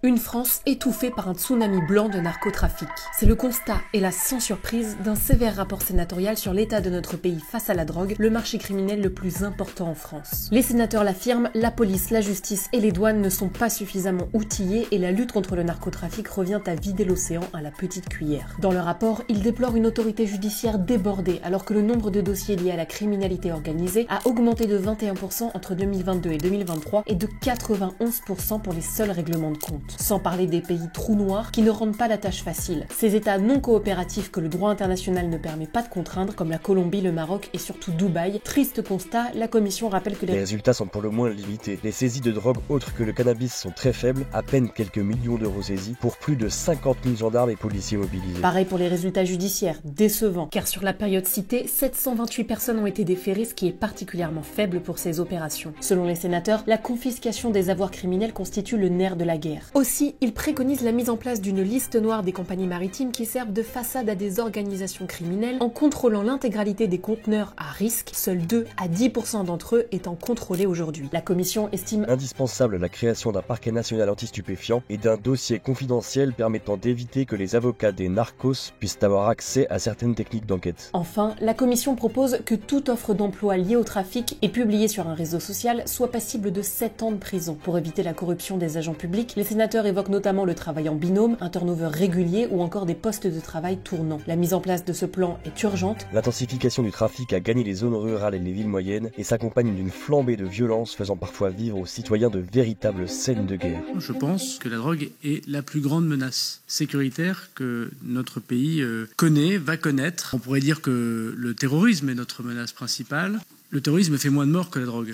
Une France étouffée par un tsunami blanc de narcotrafic. C'est le constat, hélas sans surprise, d'un sévère rapport sénatorial sur l'état de notre pays face à la drogue, le marché criminel le plus important en France. Les sénateurs l'affirment, la police, la justice et les douanes ne sont pas suffisamment outillés et la lutte contre le narcotrafic revient à vider l'océan à la petite cuillère. Dans le rapport, ils déplorent une autorité judiciaire débordée alors que le nombre de dossiers liés à la criminalité organisée a augmenté de 21% entre 2022 et 2023 et de 91% pour les seuls règlements de compte. Sans parler des pays trous noirs qui ne rendent pas la tâche facile. Ces États non coopératifs que le droit international ne permet pas de contraindre, comme la Colombie, le Maroc et surtout Dubaï. Triste constat, la Commission rappelle que les résultats sont pour le moins limités. Les saisies de drogue autres que le cannabis sont très faibles, à peine quelques millions d'euros saisis, pour plus de 50 000 gendarmes et policiers mobilisés. Pareil pour les résultats judiciaires, décevants, car sur la période citée, 728 personnes ont été déférées, ce qui est particulièrement faible pour ces opérations. Selon les sénateurs, la confiscation des avoirs criminels constitue le nerf de la guerre. Aussi, ils préconisent la mise en place d'une liste noire des compagnies maritimes qui servent de façade à des organisations criminelles en contrôlant l'intégralité des conteneurs à risque, seuls 2 à 10% d'entre eux étant contrôlés aujourd'hui. La commission estime indispensable la création d'un parquet national anti-stupéfiants et d'un dossier confidentiel permettant d'éviter que les avocats des narcos puissent avoir accès à certaines techniques d'enquête. Enfin, la commission propose que toute offre d'emploi liée au trafic et publiée sur un réseau social soit passible de 7 ans de prison. Pour éviter la corruption des agents publics, les sénateurs évoquent notamment le travail en binôme, un turnover régulier ou encore des postes de travail tournants. La mise en place de ce plan est urgente. L'intensification du trafic a gagné les zones rurales et les villes moyennes et s'accompagne d'une flambée de violence faisant parfois vivre aux citoyens de véritables scènes de guerre. Je pense que la drogue est la plus grande menace sécuritaire que notre pays connaît, va connaître. On pourrait dire que le terrorisme est notre menace principale. Le terrorisme fait moins de morts que la drogue.